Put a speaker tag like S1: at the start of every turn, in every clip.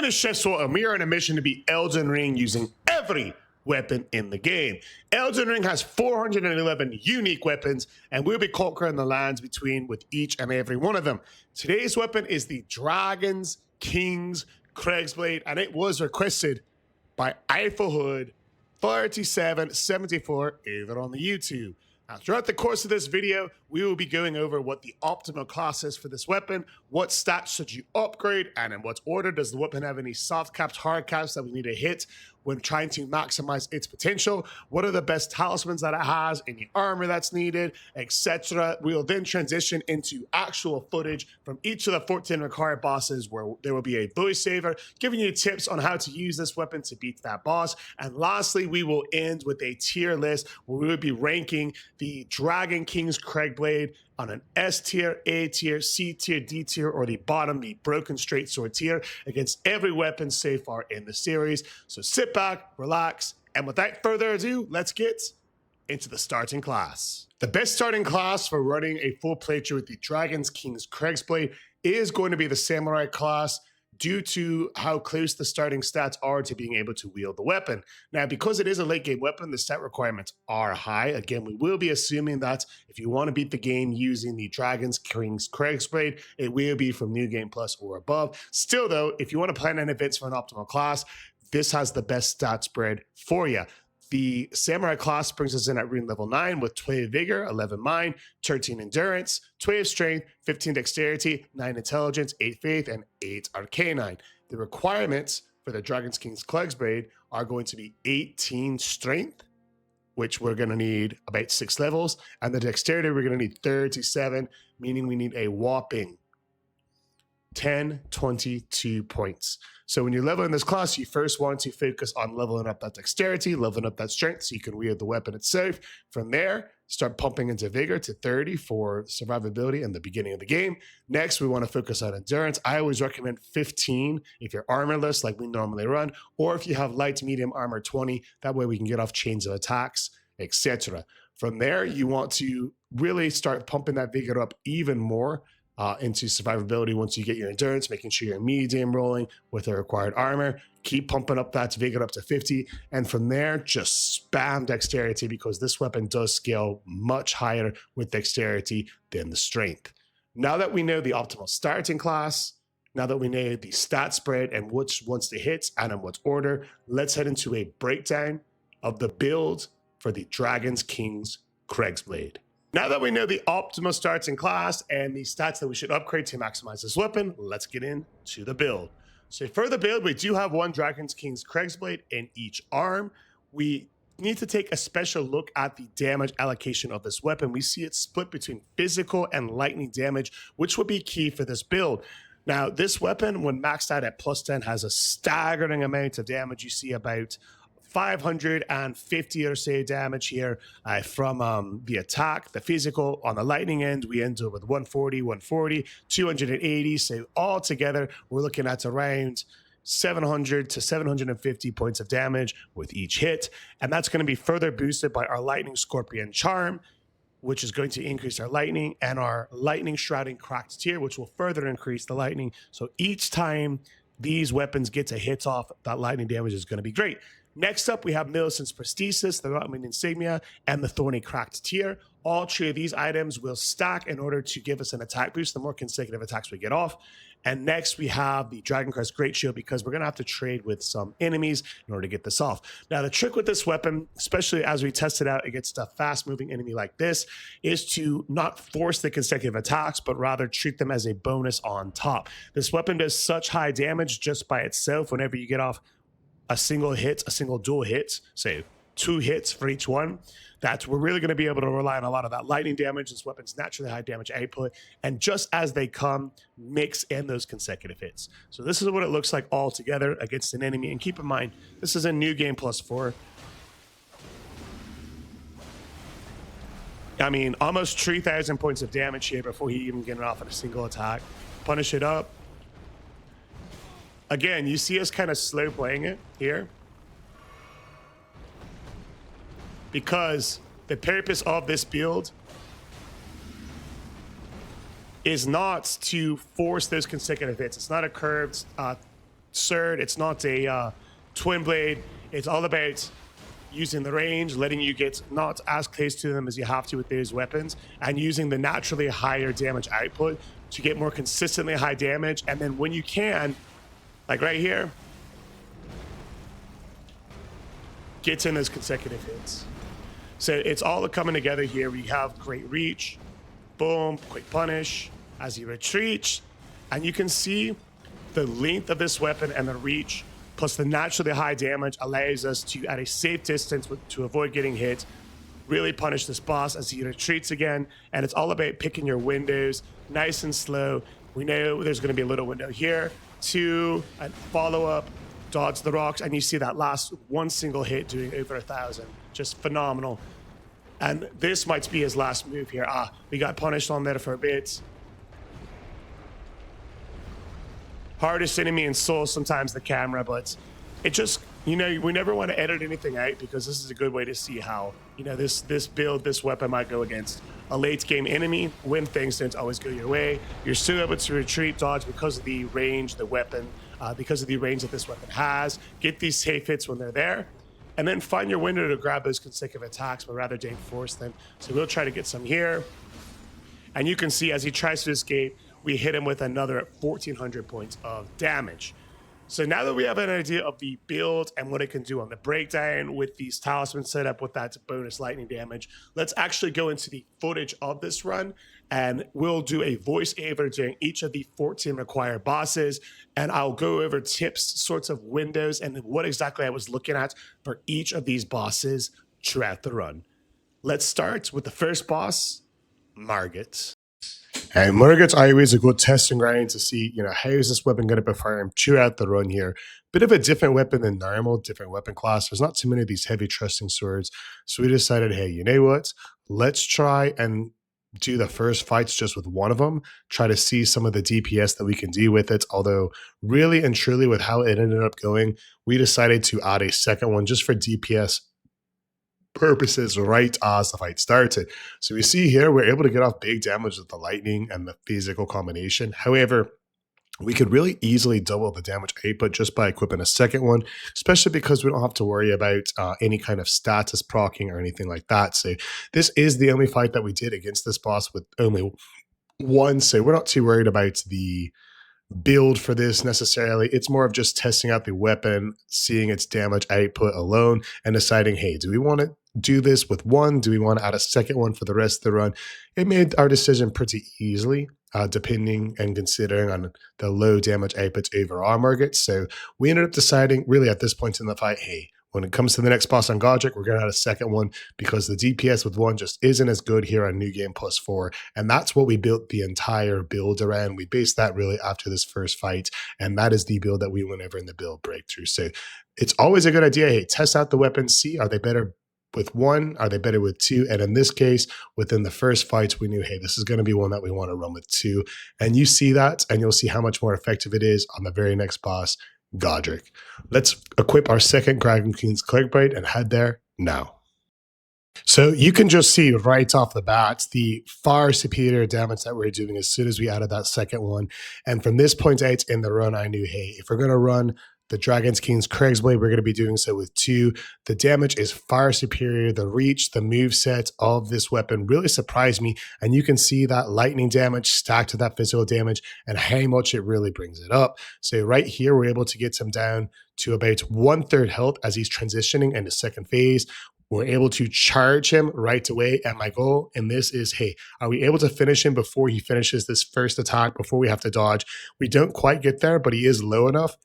S1: name is Chef Sword, and we are on a mission to beat Elden Ring using every weapon in the game. Elden Ring has 411 unique weapons, and we'll be conquering the lands between with each and every one of them. Today's weapon is the Dragon's King's Cragblade, and it was requested by Eiffelhood 3774 over on the YouTube. Now, throughout the course of this video, we will be going over what the optimal class is for this weapon, what stats should you upgrade, and in what order. Does the weapon have any soft caps, hard caps that we need to hit when trying to maximize its potential? What are the best talismans that it has, any armor that's needed, etc. We'll then transition into actual footage from each of the 14 required bosses, where there will be a voiceover giving you tips on how to use this weapon to beat that boss. And lastly, we will end with a tier list where we will be ranking the Dragon King's Cragblade on an S tier, A tier, C tier, D tier, or the bottom, the Broken Straight Sword tier, against every weapon so far in the series. So sit back, relax, and without further ado, let's get into the starting class. The best starting class for running a full playthrough with the Dragon's King's Cragblade is going to be the Samurai class, due to how close the starting stats are to being able to wield the weapon. Now, because it is a late game weapon, the stat requirements are high. Again, we will be assuming that if you want to beat the game using the Dragon's King's Cragblade, it will be from New Game Plus or above. Still though, if you want to plan in advance for an optimal class, this has the best stat spread for you. The Samurai class brings us in at rune level 9 with 12 Vigor, 11 Mind, 13 Endurance, 12 Strength, 15 Dexterity, 9 Intelligence, 8 Faith, and 8 Arcanine. The requirements for the Dragon's King's Cragblade are going to be 18 Strength, which we're going to need about 6 levels, and the Dexterity we're going to need 37, meaning we need a whopping 22 points. So when you're leveling this class, you first want to focus on leveling up that dexterity, leveling up that strength so you can wield the weapon itself. From there, start pumping into vigor to 30 for survivability in the beginning of the game. Next, we want to focus on endurance. I always recommend 15 if you're armorless like we normally run, or if you have light, medium armor 20. That way we can get off chains of attacks, etc. From there, you want to really start pumping that vigor up even more into survivability once you get your endurance, making sure you're medium rolling with the required armor. Keep pumping up that vigor up to 50. And from there, just spam dexterity, because this weapon does scale much higher with dexterity than the strength. Now that we know the optimal starting class, now that we know the stat spread and which ones to hit and in what order, let's head into a breakdown of the build for the Dragon's King's Cragblade. Now that we know the optimal starting class and the stats that we should upgrade to maximize this weapon, let's get into the build. So for the build, we do have one Dragon's King's Cragblade in each arm. We need to take a special look at the damage allocation of this weapon. We see it split between physical and lightning damage, which will be key for this build. Now, this weapon, when maxed out at plus 10, has a staggering amount of damage. You see about 550 or so damage here from the attack. The physical on the lightning end, we end up with 140, 280. So all together, we're looking at around 700 to 750 points of damage with each hit. And that's going to be further boosted by our Lightning Scorpion Charm, which is going to increase our lightning, and our Lightning Shrouding Cracked tier, which will further increase the lightning. So each time these weapons get a hit off, that lightning damage is going to be great. Next up, we have Millicent's Prosthesis, the Rottman Insignia, and the Thorny Cracked tier. All three of these items will stack in order to give us an attack boost the more consecutive attacks we get off. And next, we have the Dragon Crest Great Shield, because we're going to have to trade with some enemies in order to get this off. Now, the trick with this weapon, especially as we test it out against a fast-moving enemy like this, is to not force the consecutive attacks, but rather treat them as a bonus on top. This weapon does such high damage just by itself whenever you get off a single hit, a single dual hit, say 2 hits for each one, that we're really going to be able to rely on a lot of that lightning damage. This weapon's naturally high damage output, and just as they come, mix in those consecutive hits. So this is what it looks like all together against an enemy. And keep in mind, this is a New Game Plus 4. I mean, almost 3,000 points of damage here before he even gets it off at a single attack. Punish it up. Again, you see us kind of slow playing it here, because the purpose of this build is not to force those consecutive hits. It's not a curved sword. It's not a twin blade. It's all about using the range, letting you get not as close to them as you have to with those weapons, and using the naturally higher damage output to get more consistently high damage. And then when you can, like right here, gets in those consecutive hits. So it's all coming together here. We have great reach, boom, quick punish as he retreats, and you can see the length of this weapon and the reach plus the naturally high damage allows us to, at a safe distance to avoid getting hit, really punish this boss as he retreats again. And it's all about picking your windows nice and slow. We know there's going to be a little window here, 2, and follow up, dodge the rocks, and you see that last one single hit doing over 1,000. Just phenomenal. And this might be his last move here. We got punished on there for a bit. Hardest enemy in Soul, sometimes the camera, but it just, we never want to edit anything out because this is a good way to see how, this build, this weapon might go against a late game enemy when things don't always go your way. You're still able to retreat, dodge because of the range, the weapon, because of the range that this weapon has. Get these safe hits when they're there, and then find your window to grab those consecutive attacks, but rather don't force them. So we'll try to get some here. And you can see as he tries to escape, we hit him with another 1,400 points of damage. So now that we have an idea of the build and what it can do on the breakdown with these talismans set up with that bonus lightning damage, let's actually go into the footage of this run, and we'll do a voiceover during each of the 14 required bosses, and I'll go over tips, sorts of windows, and what exactly I was looking at for each of these bosses throughout the run. Let's start with the first boss, Margit. And Morgott's always a good testing ground to see, how is this weapon going to perform throughout the run here. Bit of a different weapon than normal, different weapon class. There's not too many of these heavy trusting swords. So we decided, hey, you know what? Let's try and do the first fights just with one of them, try to see some of the DPS that we can do with it. Although really and truly with how it ended up going, we decided to add a second one just for DPS purposes right as the fight started. So we see here we're able to get off big damage with the lightning and the physical combination. However, we could really easily double the damage output just by equipping a second one, especially because we don't have to worry about any kind of status proccing or anything like that. So this is the only fight that we did against this boss with only one, so we're not too worried about the build for this necessarily. It's more of just testing out the weapon, seeing its damage output alone, and deciding, hey, do we want to do this with one? Do we want to add a second one for the rest of the run? It made our decision pretty easily, depending and considering on the low damage output over our Margit. So we ended up deciding really at this point in the fight, hey, when it comes to the next boss on Godrick, we're going to add a second one because the DPS with one just isn't as good here on New Game Plus 4. And that's what we built the entire build around. We based that really after this first fight. And that is the build that we went over in the build breakthrough. So it's always a good idea. Hey, test out the weapons. See, are they better with one? Are they better with two? And in this case, within the first fights, we knew, hey, this is going to be one that we want to run with two. And you see that, and you'll see how much more effective it is on the very next boss, Godrick. Let's equip our second Dragon Queen's Cragblade and head there now. So you can just see right off the bat the far superior damage that we're doing as soon as we added that second one. And from this point out in the run, I knew, hey, if we're going to run the Dragon's King's Cragblade, we're going to be doing so with two. The damage is far superior. The reach, the moveset of this weapon really surprised me. And you can see that lightning damage stacked to that physical damage and how much it really brings it up. So right here, we're able to get him down to about 1/3 health as he's transitioning into second phase. We're able to charge him right away. And my goal in this is, hey, are we able to finish him before he finishes this first attack, before we have to dodge? We don't quite get there, but he is low enough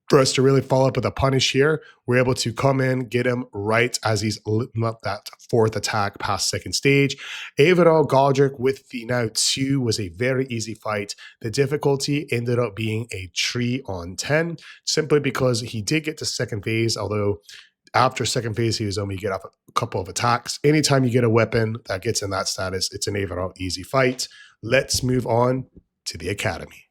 S1: for us to really follow up with a punish here. We're able to come in, get him right as he's lifting up that fourth attack past second stage. Overall, Godrick with the now 2 was a very easy fight. The difficulty ended up being a 3 on 10, simply because he did get to second phase, although after second phase, he was only get off a couple of attacks. Anytime you get a weapon that gets in that status, it's an overall easy fight. Let's move on to the Academy.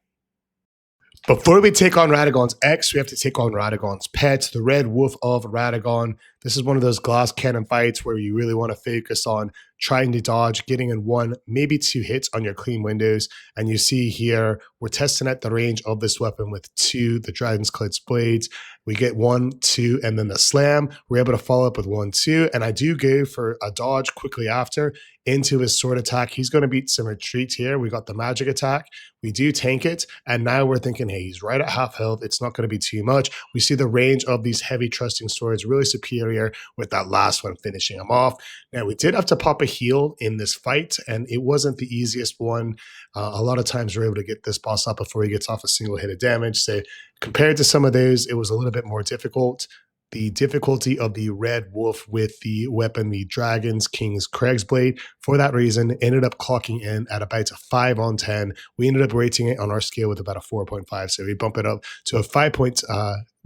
S1: Before we take on Radagon's ex, we have to take on Radagon's pet, the Red Wolf of Radagon. This is one of those glass cannon fights where you really want to focus on trying to dodge, getting in 1, maybe 2 hits on your clean windows. And you see here, we're testing out the range of this weapon with 2, the Dragon's Clutch blades. We get 1, 2, and then the slam. We're able to follow up with 1, 2. And I do go for a dodge quickly after into his sword attack. He's going to beat some retreat here. We got the magic attack. We do tank it. And now we're thinking, hey, he's right at half health. It's not going to be too much. We see the range of these heavy trusting swords really superior with that last one finishing him off. Now, we did have to pop a heal in this fight, and it wasn't the easiest one. A lot of times we're able to get this boss up before he gets off a single hit of damage. So compared to some of those, it was a little bit more difficult. The difficulty of the red wolf with the weapon, the Dragon's King's Cragblade, for that reason, ended up clocking in at about a 5 on 10. We ended up rating it on our scale with about a 4.5. So we bump it up to a 5-point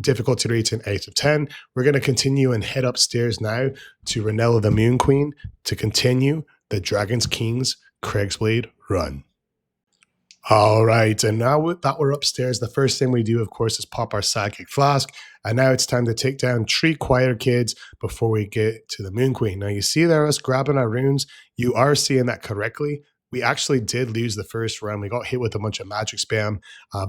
S1: difficulty rating out of 10. We're going to continue and head upstairs now to Rennala the Moon Queen to continue the Dragon's King's Cragblade run. All right, and now that we're upstairs, the first thing we do, of course, is pop our Psychic Flask. And now it's time to take down 3 quieter kids before we get to the Moon Queen. Now, you see there us grabbing our runes. You are seeing that correctly. We actually did lose the first round. We got hit with a bunch of magic spam.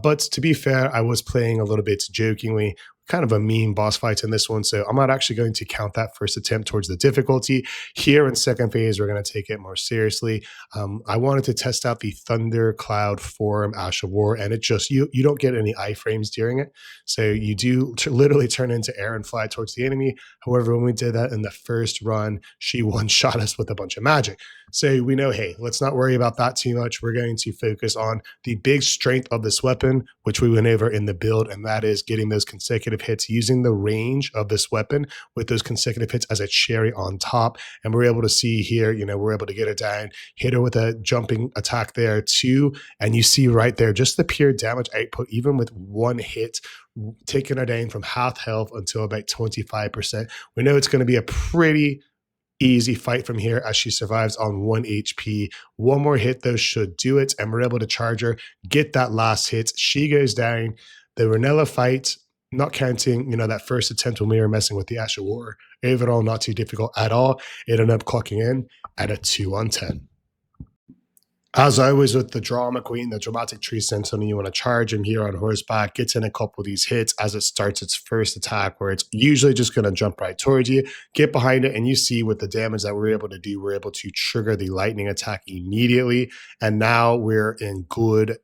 S1: But to be fair, I was playing a little bit jokingly. Kind of a mean boss fight in this one, so I'm not actually going to count that first attempt towards the difficulty. Here in second phase, we're going to take it more seriously. I wanted to test out the Thunder Cloud Form Ash of War, and it just, you don't get any iframes during it, so you do literally turn into air and fly towards the enemy. However, when we did that in the first run, she one-shot us with a bunch of magic. So we know, hey, let's not worry about that too much. We're going to focus on the big strength of this weapon, which we went over in the build, and that is getting those consecutive hits, using the range of this weapon with those consecutive hits as a cherry on top. And we're able to see here, we're able to get it down, hit her with a jumping attack there too. And you see right there, just the pure damage output, even with 1 hit, taking her down from half health until about 25%. We know it's going to be a pretty easy fight from here as she survives on 1 HP. 1 more hit though should do it, and we're able to charge her, get that last hit. She goes down. The Rennala fight, not counting, that first attempt when we were messing with the Ash of War, overall not too difficult at all. It ended up clocking in at a 2 on 10. As always with the Drama Queen, the Dramatic Tree Sentinel, you want to charge him here on horseback, gets in a couple of these hits as it starts its first attack, where it's usually just going to jump right towards you, get behind it, and you see with the damage that we're able to do, we're able to trigger the lightning attack immediately, and now we're in good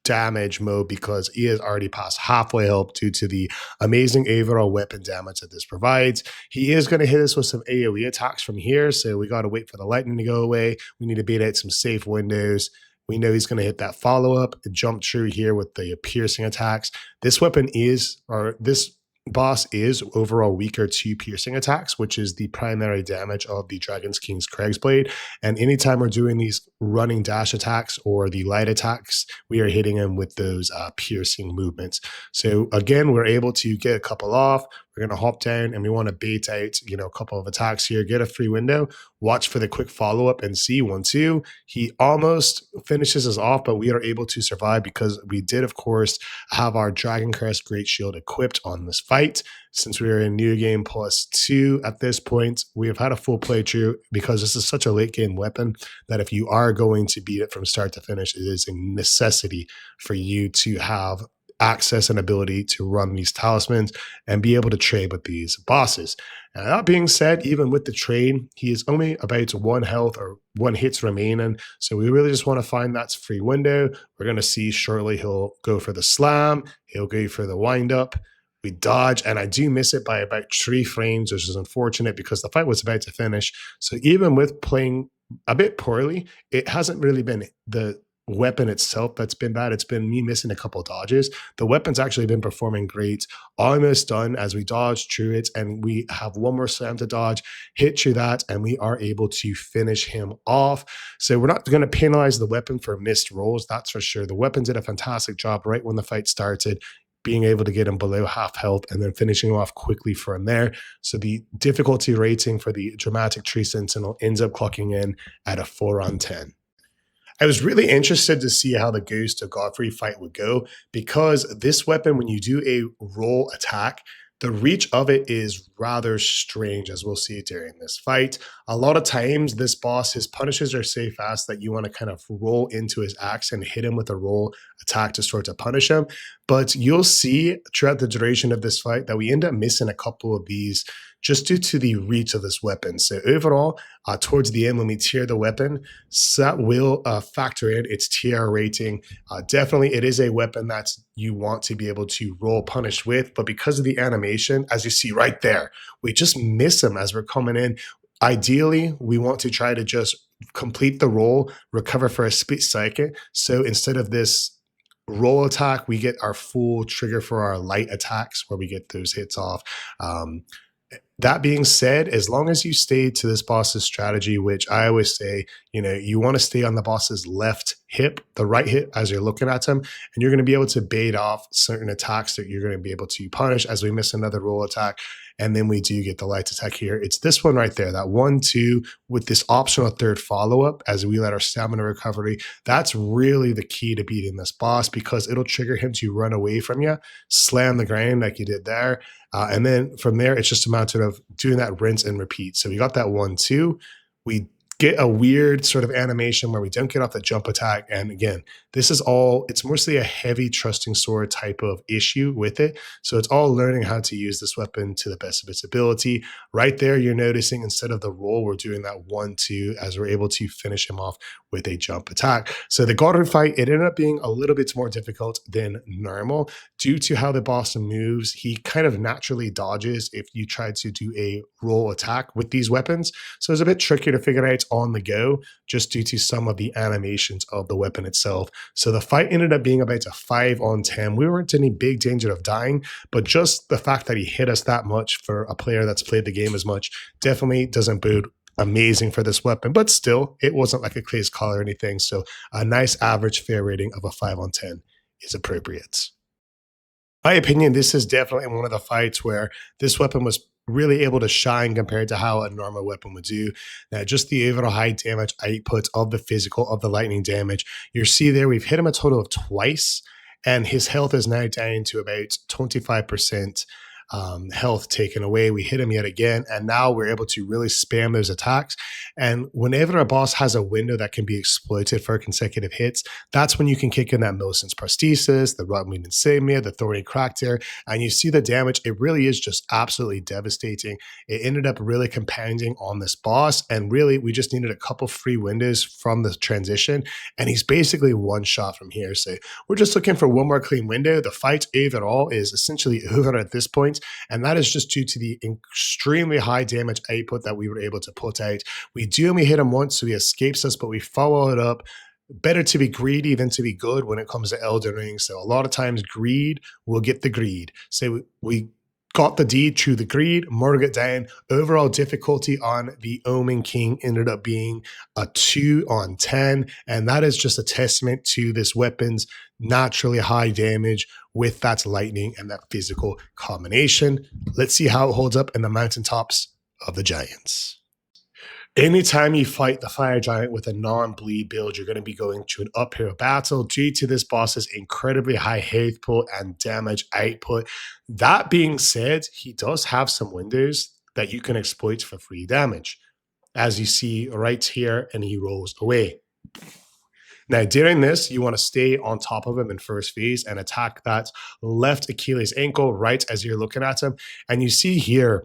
S1: damage mode because he has already passed halfway health due to the amazing overall weapon damage that this provides. He is going to hit us with some AoE attacks from here, so we got to wait for the lightning to go away. We need to bait out some safe windows. We know he's going to hit that follow-up, jump through here with the piercing attacks. This weapon is, or this boss is overall weaker to piercing attacks, which is the primary damage of the Dragon's King's Cragblade. And anytime we're doing these running dash attacks or the light attacks, we are hitting him with those piercing movements. So again, we're able to get a couple off. We're going to hop down and we want to bait out, a couple of attacks here, get a free window, watch for the quick follow-up and see 1-2. He almost finishes us off, but we are able to survive because we did, of course, have our Dragon Crest Great Shield equipped on this fight. Since we are in New Game +2 at this point, we have had a full playthrough because this is such a late game weapon that if you are going to beat it from start to finish, it is a necessity for you to have access and ability to run these talismans and be able to trade with these bosses. Now, that being said, even with the trade, he is only about 1 health or 1 hits remaining. So we really just want to find that free window. We're going to see shortly he'll go for the slam. He'll go for the wind up. We dodge, and I do miss it by about 3 frames, which is unfortunate because the fight was about to finish. So even with playing a bit poorly, it hasn't really been the weapon itself that's been bad. It's been me missing a couple dodges. The weapon's actually been performing great. Almost done as we dodge through it, and we have 1 more slam to dodge, hit through that, and we are able to finish him off. So we're not going to penalize the weapon for missed rolls, that's for sure. The weapon did a fantastic job right when the fight started, being able to get him below half health and then finishing him off quickly from there. So the difficulty rating for the Dramatic Tree Sentinel ends up clocking in at a 4 on 10. I was really interested to see how the Ghost of Godfrey fight would go because this weapon, when you do a roll attack, The reach of it is rather strange, as we'll see during this fight. A lot of times, this boss, his punishes are so fast that you want to kind of roll into his axe and hit him with a roll attack to sort of punish him. But you'll see throughout the duration of this fight that we end up missing a couple of these just due to the reach of this weapon. So overall, towards the end, when we tier the weapon, so that will factor in its tier rating. Definitely, it is a weapon that you want to be able to roll punish with, but because of the animation, as you see right there, we just miss him as we're coming in. Ideally, we want to try to just complete the roll, recover for a split second. So instead of this roll attack, we get our full trigger for our light attacks where we get those hits off. That being said, as long as you stay to this boss's strategy, which I always say, you want to stay on the boss's left hip, the right hip as you're looking at him, and you're going to be able to bait off certain attacks that you're going to be able to punish as we miss another roll attack. And then we do get the light attack here. It's this one right there, that 1-2 with this optional third follow-up as we let our stamina recovery. That's really the key to beating this boss because it'll trigger him to run away from you, slam the ground like you did there. And then from there, it's just a matter of doing that rinse and repeat. So we got that 1-2. We get a weird sort of animation where we don't get off the jump attack. And again, this is all, it's mostly a heavy trusting sword type of issue with it. So it's all learning how to use this weapon to the best of its ability. Right there, you're noticing instead of the roll, we're doing that 1-2 as we're able to finish him off with a jump attack. So the Godrick fight, it ended up being a little bit more difficult than normal due to how the boss moves. He kind of naturally dodges if you try to do a roll attack with these weapons. So it's a bit tricky to figure out on the go just due to some of the animations of the weapon itself. So the fight ended up being about a 5-on-10. We weren't in any big danger of dying, but just the fact that he hit us that much for a player that's played the game as much definitely doesn't bode amazing for this weapon. But still, it wasn't like a crazy call or anything. So a nice average fair rating of a 5-on-10 is appropriate. My opinion, this is definitely one of the fights where this weapon was really able to shine compared to how a normal weapon would do. Now, just the overall high damage output of the physical, of the lightning damage, you see there, we've hit him a total of twice, and his health is now down to about 25% health taken away. We hit him yet again, and now we're able to really spam those attacks. And whenever a boss has a window that can be exploited for consecutive hits, that's when you can kick in that Millicent's Prosthesis, the Rotten Insignia, the Thorny Crack Tear, and you see the damage. It really is just absolutely devastating. It ended up really compounding on this boss, and really we just needed a couple free windows from the transition, and he's basically one shot from here. So we're just looking for one more clean window. The fight overall is essentially over at this point, and that is just due to the extremely high damage output that we were able to put out. We do only hit him once, so he escapes us, but we follow it up. Better to be greedy than to be good when it comes to Elden Ring. So a lot of times greed will get the greed. So we got the deed through the greed, Morgott down. Overall difficulty on the Omen King ended up being a 2-on-10, and that is just a testament to this weapon's naturally high damage with that lightning and that physical combination. Let's see how it holds up in the mountaintops of the giants. Anytime you fight the fire giant with a non-bleed build, you're going to be going to an uphill battle due to this boss's incredibly high health pool and damage output. That being said, he does have some windows that you can exploit for free damage, as you see right here, and he rolls away. Now, during this, you want to stay on top of him in first phase and attack that left Achilles ankle right as you're looking at him. And you see here,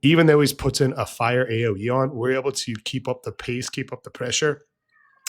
S1: even though he's putting a fire AoE on, we're able to keep up the pace, keep up the pressure,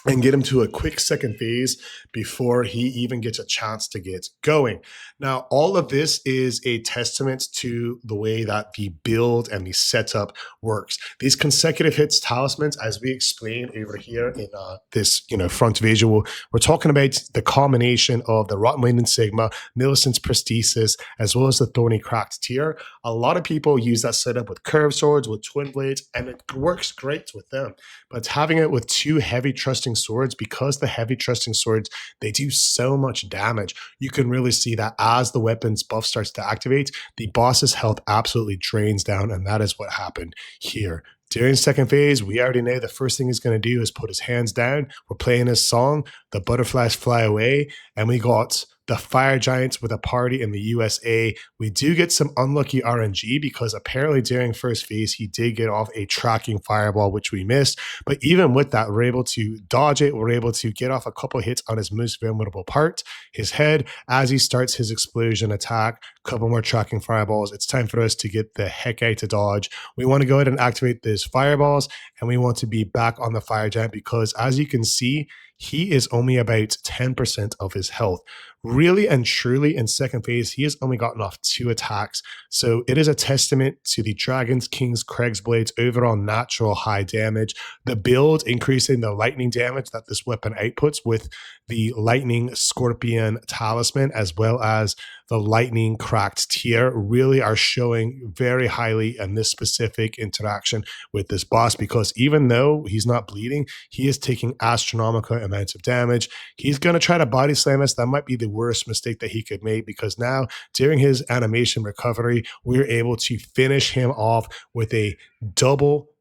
S1: and get him to a quick second phase before he even gets a chance to get going. Now, all of this is a testament to the way that the build and the setup works. These consecutive hits talismans, as we explained over here in this front visual, we're talking about the combination of the Rotten Insignia, Millicent's Prosthesis, as well as the Thorny Cracked Tear. A lot of people use that setup with curved swords, with twin blades, and it works great with them. But having it with two heavy trusting swords, because the heavy trusting swords, they do so much damage, you can really see that as the weapon's buff starts to activate, the boss's health absolutely drains down, and that is what happened here. During second phase, we already know the first thing he's going to do is put his hands down. We're playing his song, The Butterflies Fly Away, and we got the Fire Giants with a party in the USA. We do get some unlucky RNG because apparently during first phase, he did get off a tracking fireball, which we missed. But even with that, we're able to dodge it. We're able to get off a couple hits on his most vulnerable part, his head, as he starts his explosion attack. Couple more tracking fireballs. It's time for us to get the heck out to dodge. We want to go ahead and activate those fireballs, and we want to be back on the Fire Giant because, as you can see, he is only about 10% of his health. Really and truly, in second phase, he has only gotten off 2 attacks. So it is a testament to the Dragons, Kings, Cragblades overall natural high damage. The build increasing the lightning damage that this weapon outputs with the Lightning Scorpion Talisman, as well as the Lightning Cracked tier, really are showing very highly in this specific interaction with this boss, because even though he's not bleeding, he is taking astronomical amounts of damage. He's going to try to body slam us. That might be the worst mistake that he could make, because now during his animation recovery, we're able to finish him off with a double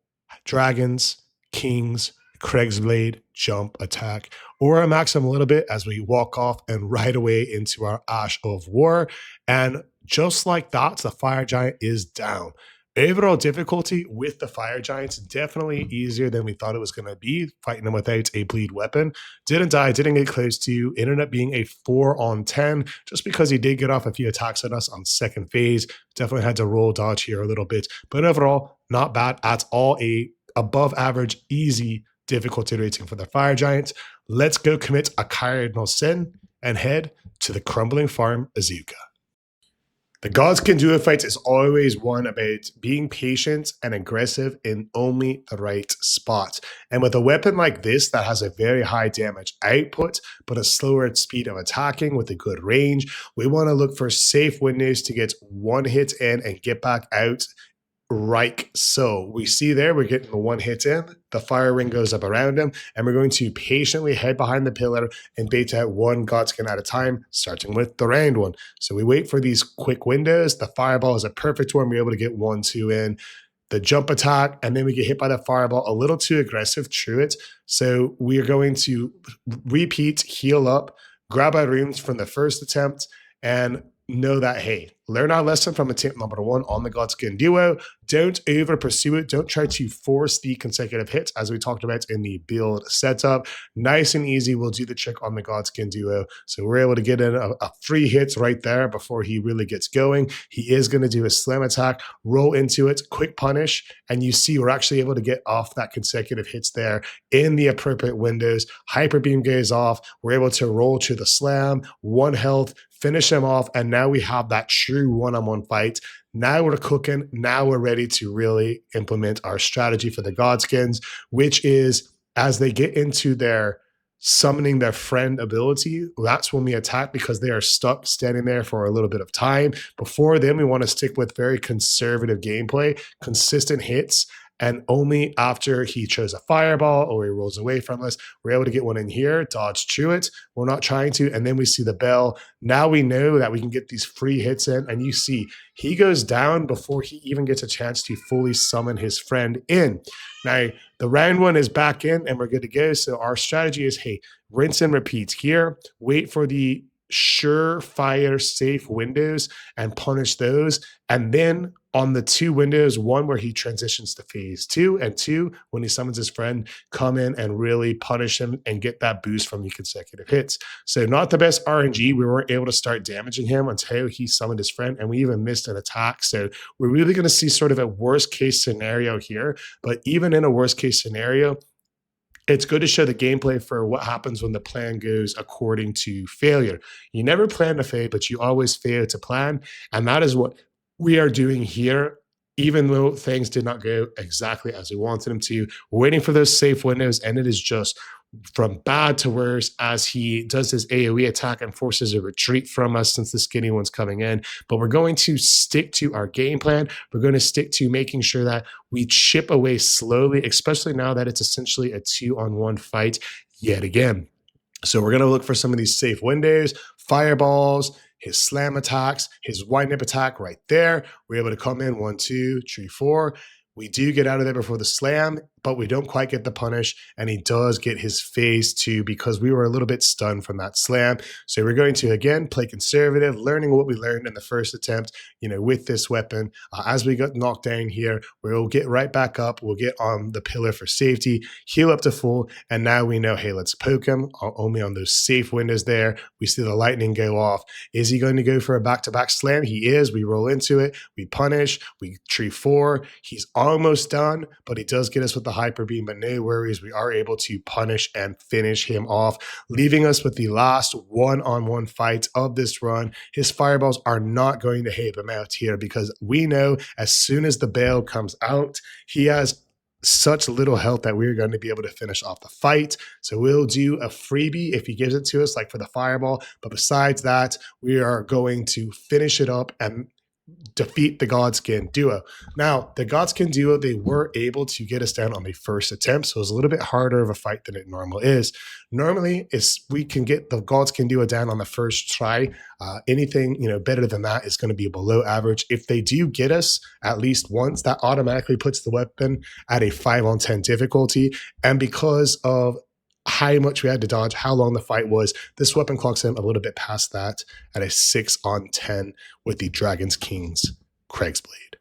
S1: Dragons, Kings, Cragblade jump attack, or a max him a little bit as we walk off and right away into our Ash of War. And just like that, the Fire Giant is down. Overall difficulty with the Fire Giants, definitely easier than we thought it was going to be, fighting them without a bleed weapon. Didn't die, didn't get close to, ended up being a 4 on 10, just because he did get off a few attacks on us on second phase. Definitely had to roll dodge here a little bit, but overall, not bad at all. A above average, easy difficulty rating for the Fire Giants. Let's go commit a cardinal sin and head to the crumbling farm Azuka. The Godskin Duo fight is always one about being patient and aggressive in only the right spots. And with a weapon like this that has a very high damage output, but a slower speed of attacking with a good range, we want to look for safe windows to get one hit in and get back out. Right, so we see there we're getting the one hit in, the fire ring goes up around him, and we're going to patiently head behind the pillar and bait out one Godskin at a time, starting with the round one. So we wait for these quick windows. The fireball is a perfect one. We're able to get 1-2 in. The jump attack, and then we get hit by the fireball, a little too aggressive, true it. So we are going to repeat, heal up, grab our runes from the first attempt, and know that, hey, learn our lesson from attempt number 1 on the Godskin Duo. Don't over pursue it. Don't try to force the consecutive hits, as we talked about in the build setup. Nice and easy will do the trick on the Godskin Duo. So we're able to get in a free hit right there before he really gets going. He is going to do a slam attack, roll into it, quick punish, and you see we're actually able to get off that consecutive hits there in the appropriate windows. Hyper beam goes off. We're able to roll to the slam, 1 health, finish him off, and now we have that true one-on-one fight. Now we're cooking. Now we're ready to really implement our strategy for the Godskins, which is as they get into their summoning their friend ability, that's when we attack, because they are stuck standing there for a little bit of time. Before then, we want to stick with very conservative gameplay, consistent hits, and only after he chose a fireball or he rolls away from us, we're able to get one in here, dodge through it. We're not trying to, and then we see the bell. Now we know that we can get these free hits in, and you see he goes down before he even gets a chance to fully summon his friend in. Now, the round one is back in, and we're good to go. So our strategy is, hey, rinse and repeat here, wait for the surefire safe windows and punish those, and then on the 2 windows, 1 where he transitions to phase 2, and 2 when he summons his friend, come in and really punish him and get that boost from the consecutive hits. So not the best RNG. We weren't able to start damaging him until he summoned his friend, and we even missed an attack. So we're really going to see sort of a worst case scenario here. But even in a worst case scenario, it's good to show the gameplay for what happens when the plan goes according to failure. You never plan to fail, but you always fail to plan. And that is what we are doing here, even though things did not go exactly as we wanted them to. We're waiting for those safe windows, and it is just from bad to worse as he does his AoE attack and forces a retreat from us since the skinny one's coming in. But we're going to stick to our game plan. We're going to stick to making sure that we chip away slowly, especially now that it's essentially a 2-on-1 fight yet again. So we're going to look for some of these safe windows, fireballs, his slam attacks, his wind up attack right there. We're able to come in 1, 2, 3, 4. We do get out of there before the slam, but we don't quite get the punish, and he does get his phase 2 because we were a little bit stunned from that slam. So we're going to, again, play conservative, learning what we learned in the first attempt, with this weapon. As we got knocked down here, we'll get right back up. We'll get on the pillar for safety, heal up to full, and now we know, hey, let's poke him only on those safe windows there. We see the lightning go off. Is he going to go for a back-to-back slam? He is. We roll into it. We punish. We tree 4. He's almost done, but he does get us with the hyper beam, but no worries. We are able to punish and finish him off, leaving us with the last one-on-one fight of this run. His fireballs are not going to help him out here because we know as soon as the bail comes out, he has such little health that we're going to be able to finish off the fight. So we'll do a freebie if he gives it to us, like for the fireball. But besides that, we are going to finish it up and defeat the Godskin Duo. Now, the Godskin Duo, they were able to get us down on the first attempt, so it was a little bit harder of a fight than it normally is. Normally, we can get the Godskin Duo down on the first try. Anything better than that is going to be below average. If they do get us at least once, that automatically puts the weapon at a 5-on-10 difficulty, and because of how much we had to dodge, how long the fight was, this weapon clocks in a little bit past that at a 6-on-10 with the Dragon's King's Cragblade.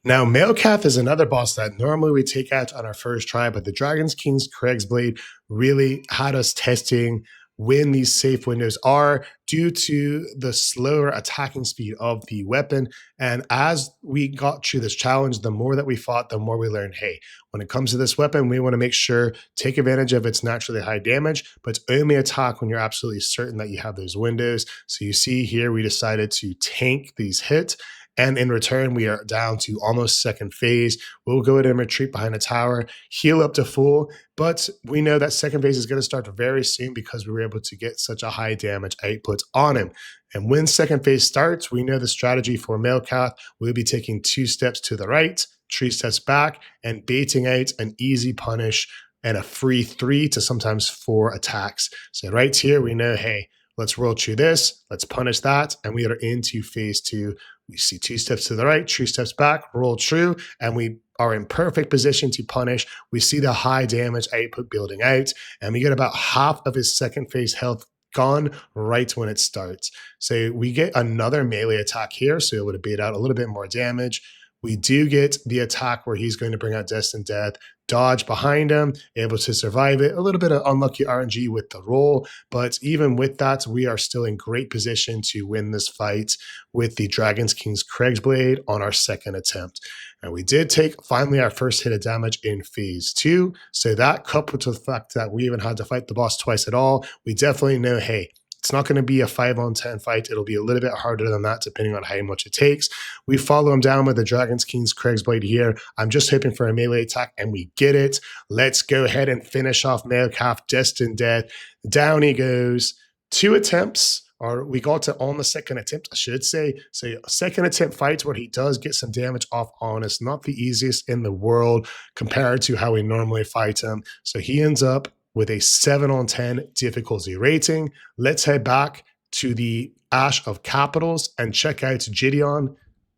S1: Now, Malkeith is another boss that normally we take out on our first try, but the Dragon's King's Cragblade really had us testing when these safe windows are due to the slower attacking speed of the weapon. And as we got through this challenge, the more that we fought, the more we learned, hey, when it comes to this weapon, we want to make sure, take advantage of its naturally high damage, but only attack when you're absolutely certain that you have those windows. So you see here, we decided to tank these hits. And in return, we are down to almost second phase. We'll go ahead and retreat behind a tower, heal up to full. But we know that second phase is going to start very soon because we were able to get such a high damage output on him. And when second phase starts, we know the strategy for Malkeith. We'll be taking 2 steps to the right, 3 steps back, and baiting out an easy punish and a free 3 to sometimes 4 attacks. So right here, we know, hey, let's roll through this, let's punish that, and we are into phase 2. We see 2 steps to the right, 3 steps back, roll through, and we are in perfect position to punish. We see the high damage output building out, and we get about half of his second phase health gone right when it starts. So we get another melee attack here, so it would have bait out a little bit more damage. We do get the attack where he's going to bring out Destined Death, dodge behind him, able to survive it. A little bit of unlucky RNG with the roll, but even with that, we are still in great position to win this fight with the Dragon's King's Cragblade on our second attempt. And we did take finally our first hit of damage in phase 2. So that, coupled to the fact that we even had to fight the boss twice at all, we definitely know, hey, it's not going to be a 5-on-10 fight. It'll be a little bit harder than that, depending on how much it takes. We follow him down with the Dragon's King's Cragblade here. I'm just hoping for a melee attack, and we get it. Let's go ahead and finish off Malkeith, Destined Death. Down he goes. 2 attempts, or we got to on the second attempt, I should say. So a second attempt fight where he does get some damage off on us. Not the easiest in the world compared to how we normally fight him. So he ends up with a 7-on-10 difficulty rating. Let's head back to the Ash of Capitals and check out Gideon,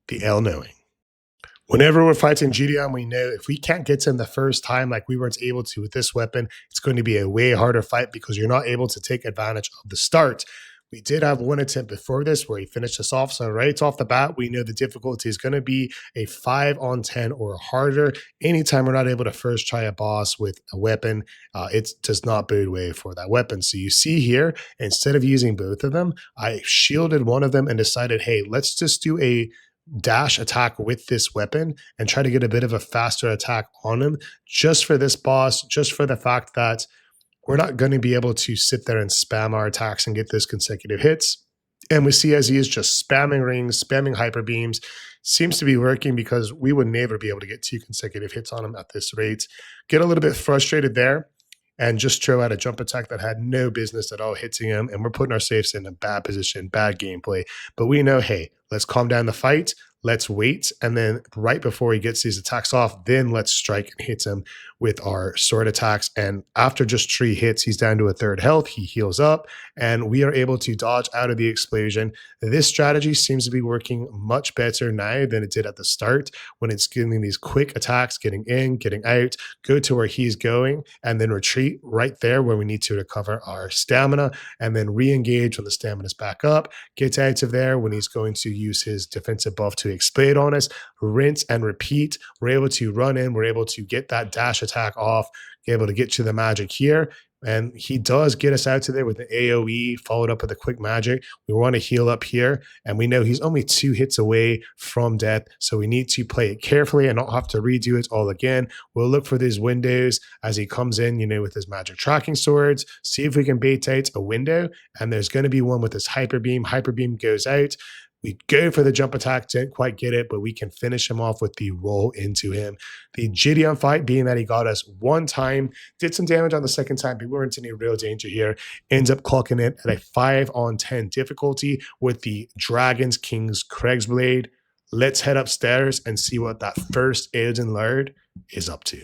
S1: the all-knowing. Whenever we're fighting Gideon, we know if we can't get to him the first time like we weren't able to with this weapon, it's going to be a way harder fight because you're not able to take advantage of the start. We did have 1 attempt before this where he finished us off. So right off the bat, we know the difficulty is going to be a 5-on-10 or harder. Anytime we're not able to first try a boss with a weapon, it does not bode way for that weapon. So you see here, instead of using both of them, I shielded one of them and decided, hey, let's just do a dash attack with this weapon and try to get a bit of a faster attack on him just for this boss, just for the fact that we're not going to be able to sit there and spam our attacks and get those consecutive hits. And we see as he is just spamming rings, spamming hyper beams, seems to be working because we would never be able to get 2 consecutive hits on him at this rate. Get a little bit frustrated there and just throw out a jump attack that had no business at all hitting him. And we're putting our safes in a bad position, bad gameplay. But we know, hey, let's calm down the fight. Let's wait. And then right before he gets these attacks off, then let's strike and hit him with our sword attacks. And after just 3 hits, he's down to a third health. He heals up, and we are able to dodge out of the explosion. This strategy seems to be working much better now than it did at the start, when it's giving these quick attacks, getting in, getting out, go to where he's going, and then retreat right there where we need to recover our stamina, and then re-engage when the stamina's back up, get out of there when he's going to use his defensive buff to explode on us, rinse and repeat. We're able to run in, we're able to get that dash attack off, be able to get to the magic here. And he does get us out to there with an AoE, followed up with a quick magic. We want to heal up here, and we know he's only 2 hits away from death, so we need to play it carefully and not have to redo it all again. We'll look for these windows as he comes in, with his magic tracking swords, see if we can bait out a window, and there's going to be one with his hyper beam. Hyper beam goes out. We go for the jump attack, didn't quite get it, but we can finish him off with the roll into him. The Gideon fight, being that he got us 1 time, did some damage on the 2nd time, but we weren't in any real danger here. Ends up clocking it at a 5 on 10 difficulty with the Dragon's King's Cragblade. Let's head upstairs and see what that first Elden Lord is up to.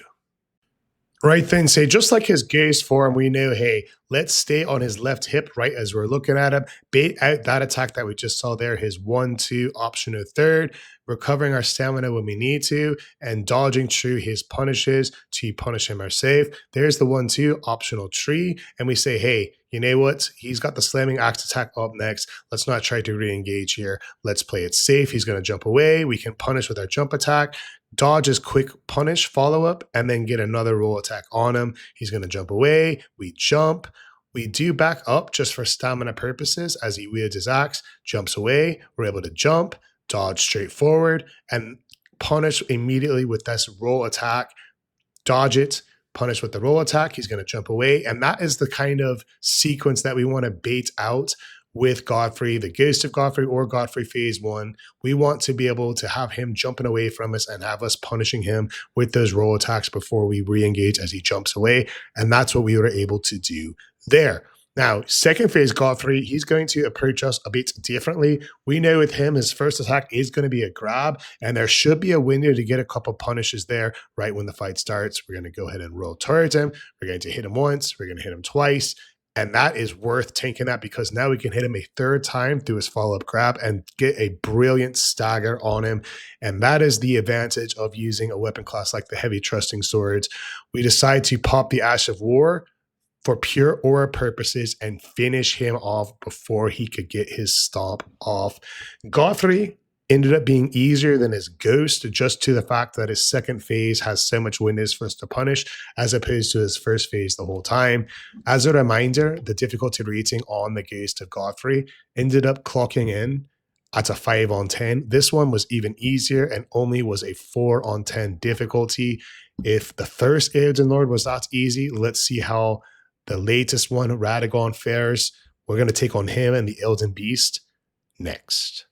S1: Right then, say just like his gaze form, we know, hey, let's stay on his left hip right as we're looking at him, bait out that attack that we just saw there, his 1-2 optional third, recovering our stamina when we need to, and dodging through his punishes to punish him ourselves. There's the 1-2 optional 3, and we say, hey, you know what? He's got the slamming axe attack up next. Let's not try to re-engage here. Let's play it safe. He's going to jump away. We can punish with our jump attack, dodge his quick punish follow-up, and then get another roll attack on him. He's going to jump away. We jump. We do back up just for stamina purposes as he wields his axe, jumps away. We're able to jump, dodge straight forward, and punish immediately with this roll attack. Dodge it, punish with the roll attack. He's going to jump away. And that is the kind of sequence that we want to bait out with Godfrey, the Ghost of Godfrey or Godfrey Phase 1. We want to be able to have him jumping away from us and have us punishing him with those roll attacks before we re-engage as he jumps away. And that's what we were able to do there. Now, 2nd phase Godfrey, he's going to approach us a bit differently. We know with him, his first attack is going to be a grab, and there should be a window to get a couple punishes there right when the fight starts. We're going to go ahead and roll towards him. We're going to hit him once. We're going to hit him twice. And that is worth taking that, because now we can hit him a 3rd time through his follow-up grab and get a brilliant stagger on him. And that is the advantage of using a weapon class like the heavy trusting swords. We decide to pop the Ash of War for pure aura purposes and finish him off before he could get his stomp off. Godfrey ended up being easier than his ghost, just to the fact that his 2nd phase has so much windows for us to punish as opposed to his 1st phase the whole time. As a reminder, the difficulty rating on the Ghost of Godfrey ended up clocking in at a 5 on 10. This one was even easier and only was a 4 on 10 difficulty. If the first Elden Lord was that easy, let's see how the latest one, Radagon, fares. We're going to take on him and the Elden Beast next.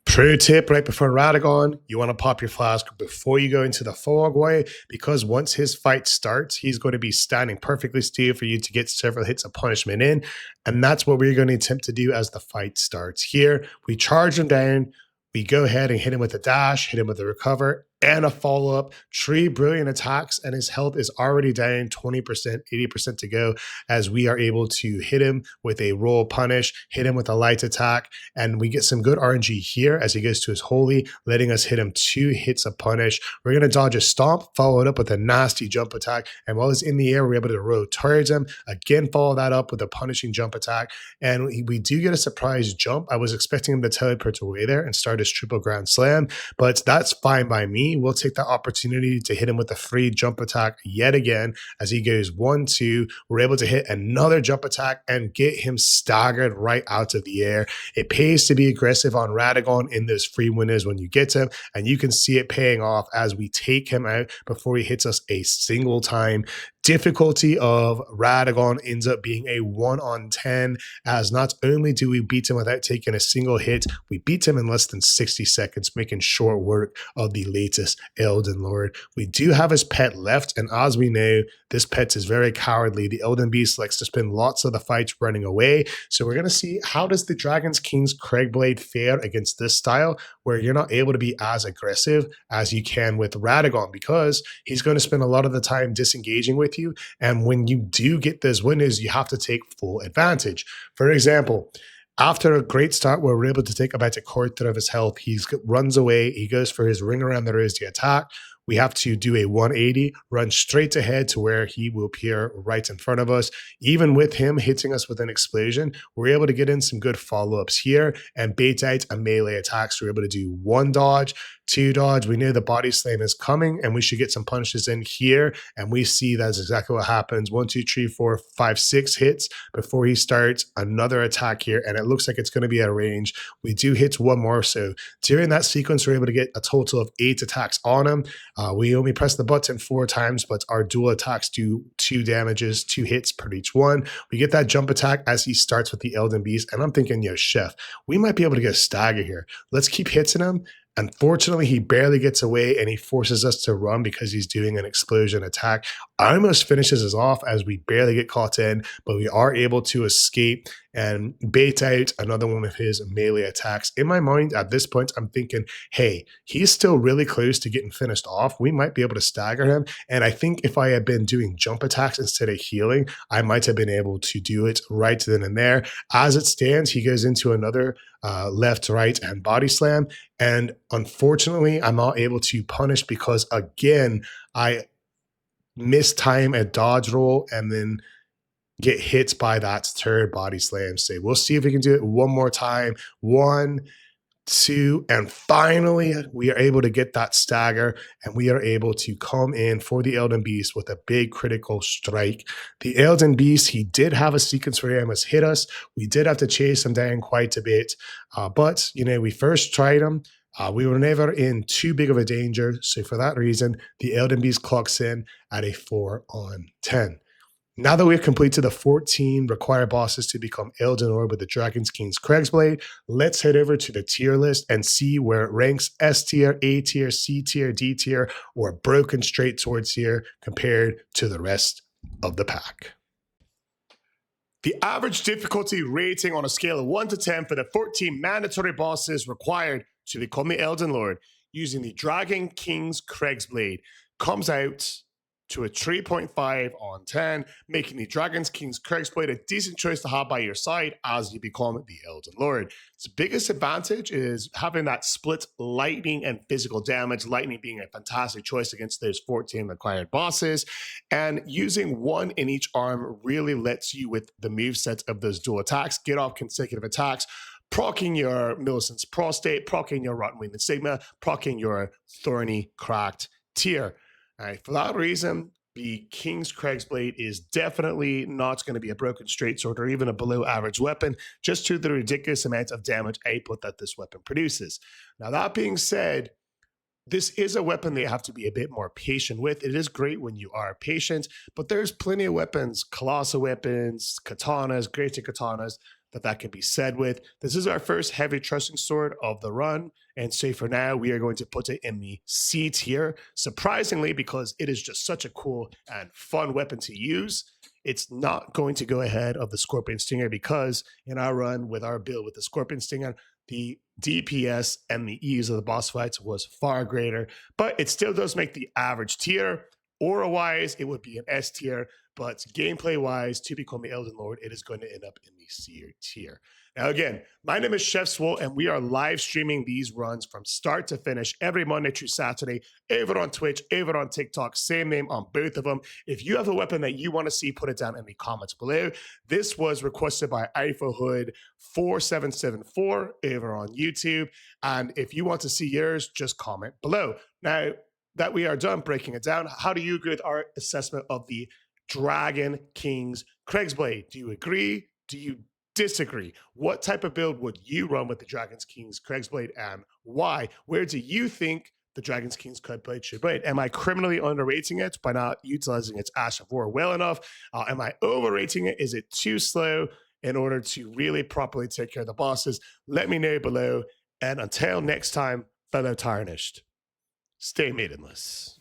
S1: Pro tip right before Radagon, you want to pop your flask before you go into the Fogway, because once his fight starts, he's going to be standing perfectly still for you to get several hits of punishment in. And that's what we're going to attempt to do as the fight starts here. We charge him down. We go ahead and hit him with a dash, hit him with a recover, and a follow-up. 3 brilliant attacks, and his health is already down 20%, 80% to go, as we are able to hit him with a roll punish, hit him with a light attack, and we get some good RNG here as he goes to his holy, letting us hit him 2 hits of punish. We're going to dodge a stomp, follow it up with a nasty jump attack, and while he's in the air, we're able to roll towards him, again follow that up with a punishing jump attack, and we do get a surprise jump. I was expecting him to teleport away there and start his triple grand slam, but that's fine by me. We'll take that opportunity to hit him with a free jump attack yet again as he goes 1-2. We're able to hit another jump attack and get him staggered right out of the air. It pays to be aggressive on Radagon in those free windows when you get him, and you can see it paying off as we take him out before he hits us a single time. difficulty of Radagon ends up being a 1 on 10, as not only do we beat him without taking a single hit, we beat him in less than 60 seconds, making short work of the latest Elden Lord. We do have his pet left, and as we know, this pet is very cowardly. The Elden Beast likes to spend lots of the fights running away, so we're going to see how does the Dragon's King's Cragblade fare against this style, where you're not able to be as aggressive as you can with Radagon, because he's going to spend a lot of the time disengaging with you, and when you do get those windows, you have to take full advantage. For example, after a great start where we're able to take about a quarter of his health, he runs away, he goes for his ring around the rosy attack. We have to do a 180, run straight ahead to where he will appear right in front of us. Even with him hitting us with an explosion, we're able to get in some good follow-ups here and bait out a melee attack. So we're able to do 1 dodge, 2 dodge. We know the body slam is coming and we should get some punches in here. And we see that's exactly what happens. 1, 2, 3, 4, 5, 6 hits before he starts another attack here. And it looks like it's going to be a range. We do hit 1 more. So during that sequence, we're able to get a total of 8 attacks on him. We only press the button 4 times, but our dual attacks do 2 damages, 2 hits per each one. We get that jump attack as he starts with the Elden Beast. And I'm thinking, yo, Chef, we might be able to get a stagger here. Let's keep hitting him. Unfortunately, he barely gets away and he forces us to run because he's doing an explosion attack. Almost finishes us off as we barely get caught in, but we are able to escape and bait out another one of his melee attacks. In my mind, at this point, I'm thinking, hey, he's still really close to getting finished off. We might be able to stagger him. And I think if I had been doing jump attacks instead of healing, I might have been able to do it right then and there. As it stands, he goes into another left, right, and body slam. And unfortunately, I'm not able to punish because, again, I missed time a dodge roll and then get hit by that third body slam. So we'll see if we can do it one more time. 1, 2, and finally we are able to get that stagger and we are able to come in for the Elden Beast with a big critical strike. The Elden Beast, he did have a sequence where he almost hit us. We did have to chase him down quite a bit, but you know, we first tried him. We were never in too big of a danger, so for that reason, the Elden Beast clocks in at a 4 on 10. Now that we've completed the 14 required bosses to become Elden Lord with the Dragon's King's Cragblade, let's head over to the tier list and see where it ranks: S tier, A tier, C tier, D tier, or broken straight towards here compared to the rest of the pack. The average difficulty rating on a scale of 1 to 10 for the 14 mandatory bosses required to become the Elden Lord using the Dragon King's Cragblade comes out to a 3.5 on 10, making the Dragon's King's Cragblade a decent choice to have by your side as you become the Elden Lord. Its biggest advantage is having that split lightning and physical damage, lightning being a fantastic choice against those 14 required bosses, and using 1 in each arm really lets you, with the moveset of those dual attacks, get off consecutive attacks, proccing your Millicent's Prostate, proccing your Rotten Winged Sigma, proccing your Thorny Cracked Tier. All right, for that reason, the King's Cragblade is definitely not going to be a broken straight sword or even a below average weapon, just to the ridiculous amount of damage output that this weapon produces. Now, that being said, this is a weapon that you have to be a bit more patient with. It is great when you are patient, but there's plenty of weapons, colossal weapons, katanas, greater katanas, that can be said with. This is our first heavy thrusting sword of the run, and so for now we are going to put it in the C tier. Surprisingly, because it is just such a cool and fun weapon to use, it's not going to go ahead of the Scorpion Stinger, because in our run with our build with the Scorpion Stinger, the DPS and the ease of the boss fights was far greater, but it still does make the average tier. Aura-wise, it would be an S tier, but gameplay-wise, to become the Elden Lord, it is going to end up in the C tier. Now, again, my name is Chef Swole, and we are live streaming these runs from start to finish every Monday through Saturday, over on Twitch, over on TikTok, same name on both of them. If you have a weapon that you want to see, put it down in the comments below. This was requested by Hood 4774 over on YouTube, and if you want to see yours, just comment below. Now, that we are done breaking it down, how do you agree with our assessment of the Dragon King's Cragblade? Do you agree? Do you disagree? What type of build would you run with the Dragon King's Cragblade and why? Where do you think the Dragon's King's Cutblade should blade. Am I criminally underrating it by not utilizing its Ash of War well enough? Am I overrating it? Is it too slow in order to really properly take care of the bosses? Let me know below. And until next time, fellow Tarnished, stay maidenless.